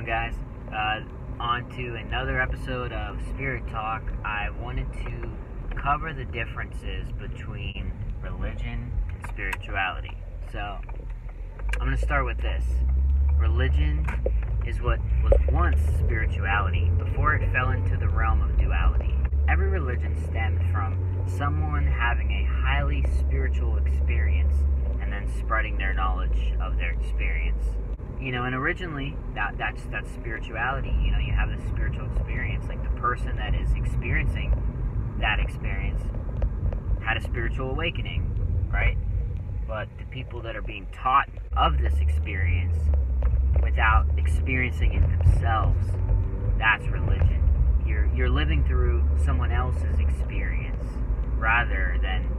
going, guys? On to another episode of Spirit Talk. I wanted to cover the differences between religion and spirituality. So, I'm going to start with this. Religion is what was once spirituality before it fell into the realm of duality. Every religion stemmed from someone having a highly spiritual experience and then spreading their knowledge of their experience. And originally, that's spirituality. You have this spiritual experience. Like, the person that is experiencing that experience had a spiritual awakening, right? But the people that are being taught of this experience without experiencing it themselves, that's religion. You're living through someone else's experience rather than,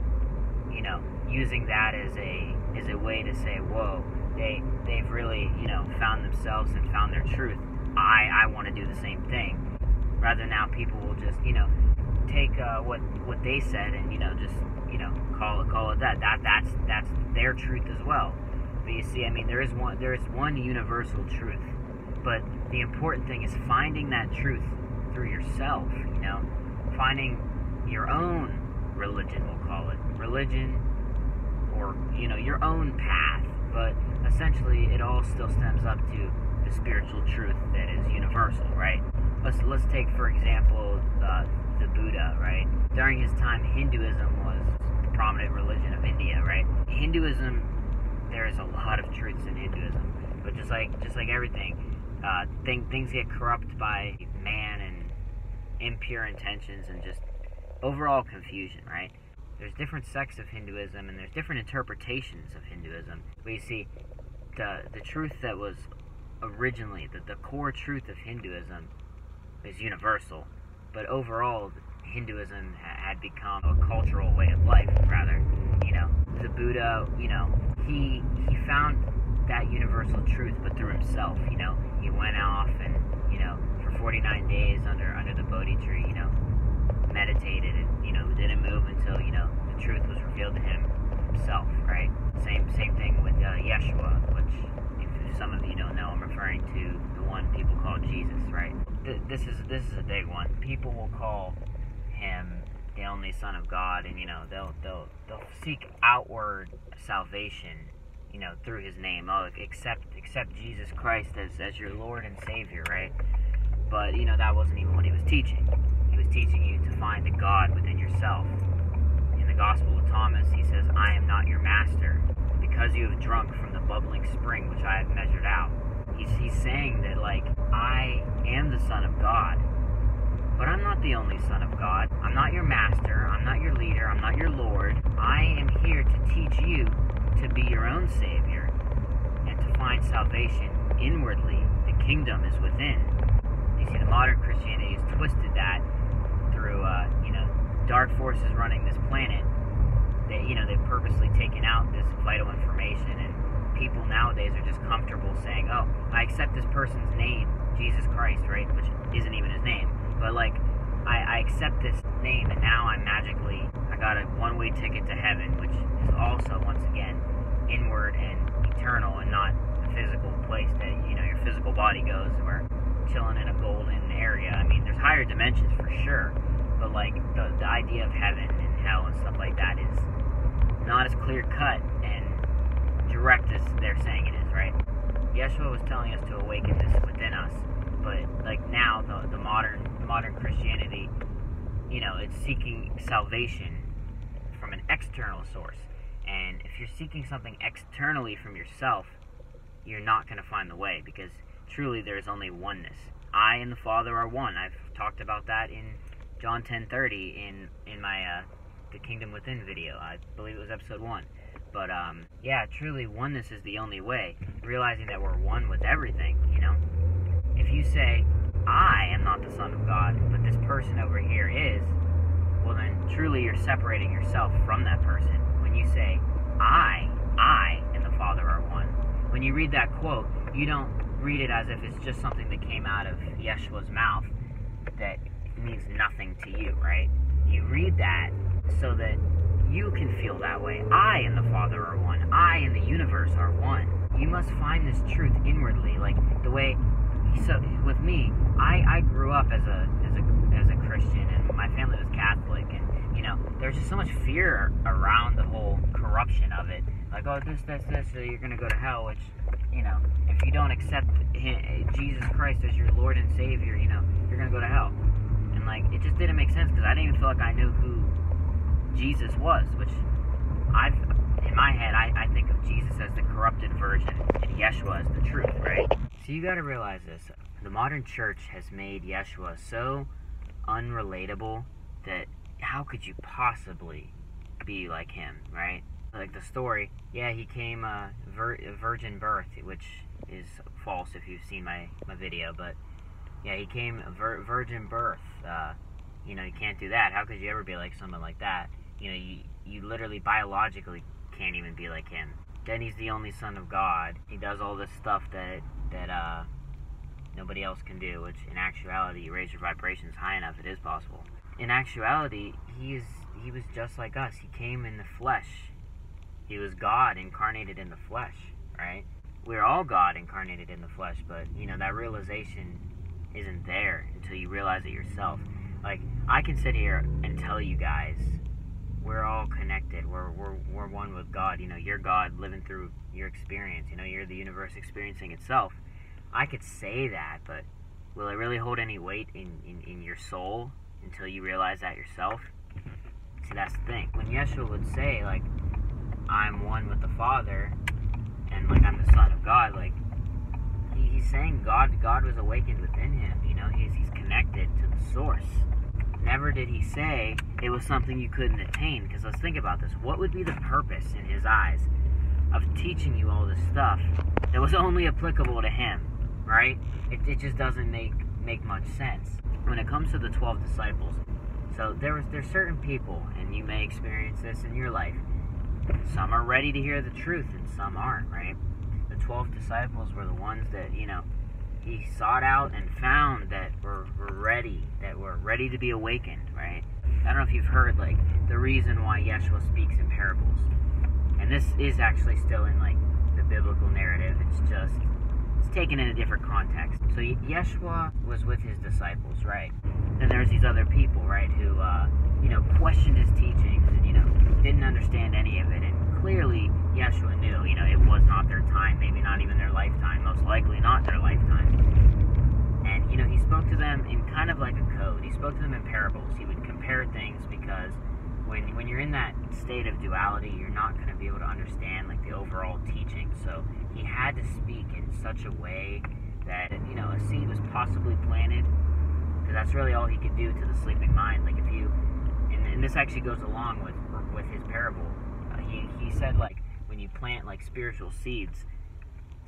using that as a way to say, whoa, they've really, found themselves and found their truth. I want to do the same thing. Rather now people will just, take what they said and, call it that. That's their truth as well. But you see, there is one universal truth. But the important thing is finding that truth through yourself, finding your own religion, we'll call it. Religion, or, your own path. But essentially, it all still stems up to the spiritual truth that is universal, right? Let's take, for example, the Buddha, right? During his time, Hinduism was the prominent religion of India, right? Hinduism, there is a lot of truths in Hinduism, but just like everything, things get corrupt by man and impure intentions and just overall confusion, right? There's different sects of Hinduism and there's different interpretations of Hinduism. But you see, the truth that was originally, the core truth of Hinduism is universal. But overall, Hinduism had become a cultural way of life, rather. The Buddha, he found that universal truth, but through himself. He went off and, for 49 days under the Bodhi tree, meditated and, didn't move until, the truth was revealed to him himself, right? Same thing with Yeshua, which, if some of you don't know, I'm referring to the one people call Jesus, right? This is a big one. People will call him the only Son of God, and, they'll seek outward salvation, through his name. Oh, accept Jesus Christ as your Lord and Savior, right? But, that wasn't even what he was teaching. He was teaching you to find the God within yourself. In the Gospel of Thomas, he says, I am not your master, because you have drunk from the bubbling spring which I have measured out. He's saying that, I am the Son of God, but I'm not the only Son of God. I'm not your master. I'm not your leader. I'm not your Lord. I am here to teach you to be your own Savior and to find salvation inwardly. The kingdom is within. You see, the modern Christianity has twisted that through, dark forces running this planet. They've purposely taken out this vital information, and people nowadays are just comfortable saying, oh, I accept this person's name, Jesus Christ, right? Which isn't even his name. But, I accept this name, and now I got a one-way ticket to heaven, which is also, once again, inward and eternal and not the physical place that, your physical body goes. We're chilling in a golden area. There's higher dimensions for sure, but, the idea of heaven and hell and stuff like that is not as clear-cut and direct as they're saying it is, right? Yeshua was telling us to awaken this within us, but now the modern Christianity, it's seeking salvation from an external source. And if you're seeking something externally from yourself, you're not going to find the way, because truly there is only oneness. I and the Father are one. I've talked about that in John 10:30 in my The Kingdom Within video. I believe it was episode 1. But truly oneness is the only way. Realizing that we're one with everything, If you say, I am not the Son of God, but this person over here is, well then truly you're separating yourself from that person. When you say, I and the Father are one. When you read that quote, you don't read it as if it's just something that came out of Yeshua's mouth that means nothing to you, right? You read that so that you can feel that way. I and the Father are one. I and the universe are one. You must find this truth inwardly, like the way So with me, I grew up as a Christian, and my family was Catholic, and there's just so much fear around the whole corruption of it. Like, oh, this, so you're gonna go to hell. Which, if you don't accept Jesus Christ as your Lord and Savior, you're gonna go to hell. And like, it just didn't make sense because I didn't even feel like I knew who Jesus was. Which in my head, I think of Jesus as the corrupted virgin and Yeshua as the truth, right? So you got to realize this. The modern church has made Yeshua so unrelatable that how could you possibly be like him, right? Like the story, yeah, he came virgin birth, which is false if you've seen my video, but yeah, he came virgin birth. You can't do that. How could you ever be like someone like that? You literally biologically can't even be like him. Then he's the only son of God. He does all this stuff that nobody else can do, which in actuality, you raise your vibrations high enough, it is possible. In actuality, he was just like us. He came in the flesh. He was God incarnated in the flesh, right? We're all God incarnated in the flesh, but that realization isn't there until you realize it yourself. Like, I can sit here and tell you guys, we're all connected. We're one with God. You're God living through your experience. You're the universe experiencing itself. I could say that, but will it really hold any weight in your soul until you realize that yourself? See, that's the thing. When Yeshua would say, like, I'm one with the Father, and like I'm the Son of God, like he's saying God was awakened within him. He's connected to the source. Never did he say it was something you couldn't attain, because let's think about this. What would be the purpose in his eyes of teaching you all this stuff that was only applicable to him, right? It just doesn't make much sense. When it comes to the 12 disciples, so there's certain people, and you may experience this in your life. Some are ready to hear the truth, and some aren't, right? The 12 disciples were the ones that, he sought out and found that were ready to be awakened, right? I don't know if you've heard, like, the reason why Yeshua speaks in parables. And this is actually still in, like, the biblical narrative. It's taken in a different context. So Yeshua was with his disciples, right? Then there's these other people, right, who, questioned his teachings and, didn't understand any of it. And clearly, Yeshua knew, it was not their time, maybe not even their lifetime, most likely not their lifetime. And, he spoke to them in kind of like a code. He spoke to them in parables. He would compare things because when you're in that state of duality, you're not going to be able to understand, like, the overall teaching. So he had to speak in such a way that, a seed was possibly planted, because that's really all he could do to the sleeping mind. Like, if you, and this actually goes along with his parable. He said, like, when you plant, like, spiritual seeds,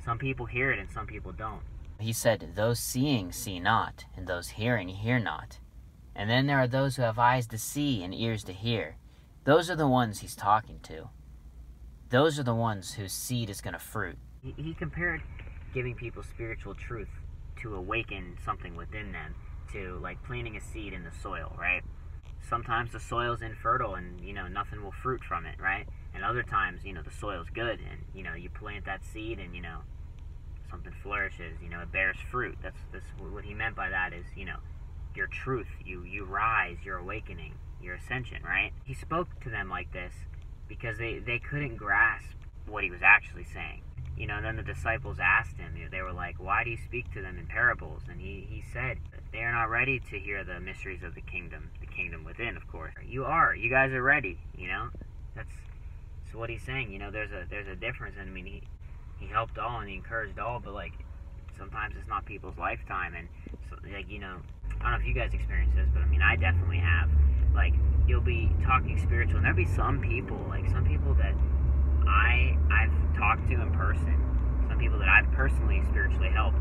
some people hear it and some people don't. He said, those seeing see not, and those hearing hear not. And then there are those who have eyes to see and ears to hear. Those are the ones he's talking to. Those are the ones whose seed is going to fruit. He compared giving people spiritual truth to awaken something within them, to, like, planting a seed in the soil, right? Sometimes the soil's infertile and, nothing will fruit from it, right? And other times, the soil's good and, you plant that seed and, something flourishes, it bears fruit. That's what he meant by that is, your truth, you rise, your awakening, your ascension, right? He spoke to them like this because they couldn't grasp what he was actually saying. And then the disciples asked him, they were like, why do you speak to them in parables? And he said, they are not ready to hear the mysteries of the kingdom within, of course. You guys are ready, That's what he's saying. There's a difference. And I mean, he helped all and he encouraged all, but, like, sometimes it's not people's lifetime. And so, like, I don't know if you guys experience this, but I mean, I definitely have. Like, you'll be talking spiritual, and there'll be some people that I've talked to in person, some people that I've personally spiritually helped,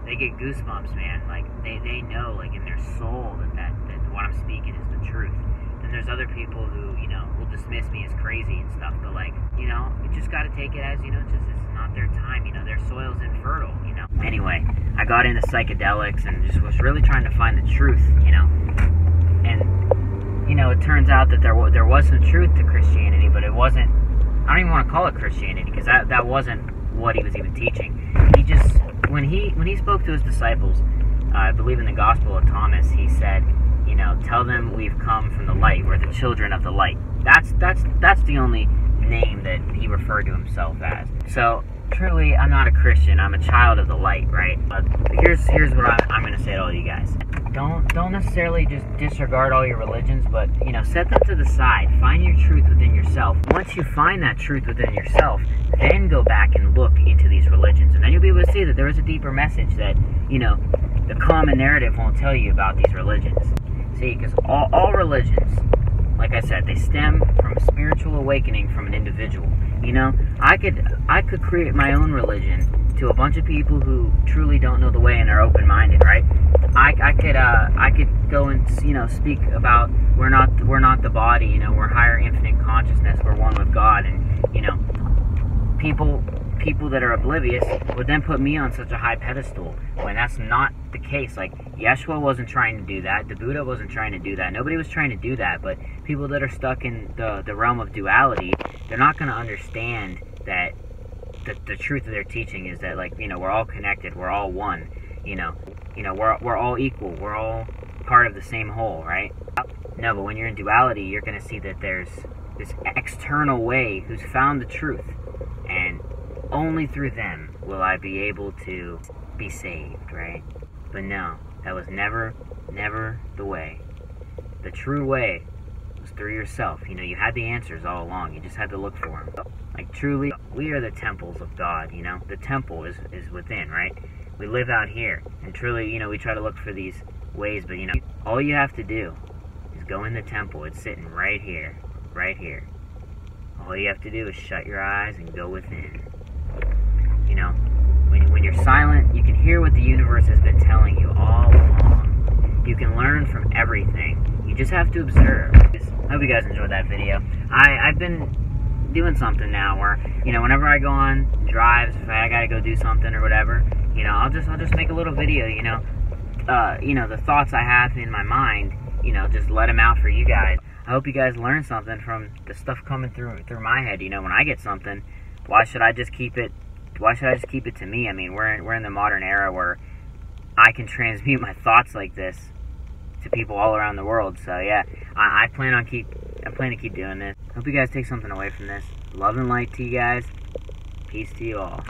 they get goosebumps, man. Like, they know, like, in their soul that what I'm speaking is the truth. And there's other people who, will dismiss me as crazy and stuff, but, like, you just gotta take it as, it's not their time, their soil's infertile, Anyway, I got into psychedelics and just was really trying to find the truth, and, it turns out that there was some truth to Christianity, but it wasn't, I don't even want to call it Christianity, because that wasn't what he was even teaching. He just, when he spoke to his disciples, I believe in the Gospel of Thomas, he said, you know, tell them we've come from the light. We're the children of the light. That's the only name that he referred to himself as. So truly, I'm not a Christian. I'm a child of the light, right? But here's what I'm going to say to all you guys. Don't necessarily just disregard all your religions, but, you know, set them to the side. Find your truth within yourself. Once you find that truth within yourself, then go back and look into these religions, and then you'll be able to see that there is a deeper message that, you know, the common narrative won't tell you about these religions. See, because all religions, like I said, they stem from a spiritual awakening from an individual. You know, I could create my own religion to a bunch of people who truly don't know the way and are open-minded, right? I could go and, you know, speak about we're not the body, you know, we're higher infinite consciousness, we're one with God, and, you know, people that are oblivious would then put me on such a high pedestal when that's not the case. Like, Yeshua wasn't trying to do that, the Buddha wasn't trying to do that, nobody was trying to do that, but people that are stuck in the realm of duality, they're not going to understand that the truth of their teaching is that, like, you know, we're all connected, we're all one, you know, we're all equal, we're all part of the same whole, right? No, but when you're in duality, you're going to see that there's this external way who's found the truth, and only through them will I be able to be saved, right? But no, that was never the way. The true way was through yourself. You know, you had the answers all along. You just had to look for them. Like, truly, we are the temples of God, you know? The temple is within, right? We live out here. And truly, you know, we try to look for these ways, but, you know, all you have to do is go in the temple. It's sitting right here. Right here. All you have to do is shut your eyes and go within. You know, when you're silent, you can hear what the universe has been telling you all along. You can learn from everything. You just have to observe. I hope you guys enjoyed that video. I've been doing something now where, you know, whenever I go on drives, if I gotta go do something or whatever, you know, I'll just make a little video, you know, the thoughts I have in my mind, you know, just let them out for you guys. I hope you guys learn something from the stuff coming through my head. You know, when I get something, why should I just keep it to me? I mean, we're in the modern era where I can transmute my thoughts like this to people all around the world. So yeah, I plan to keep doing this. Hope you guys take something away from this. Love and light to you guys. Peace to you all.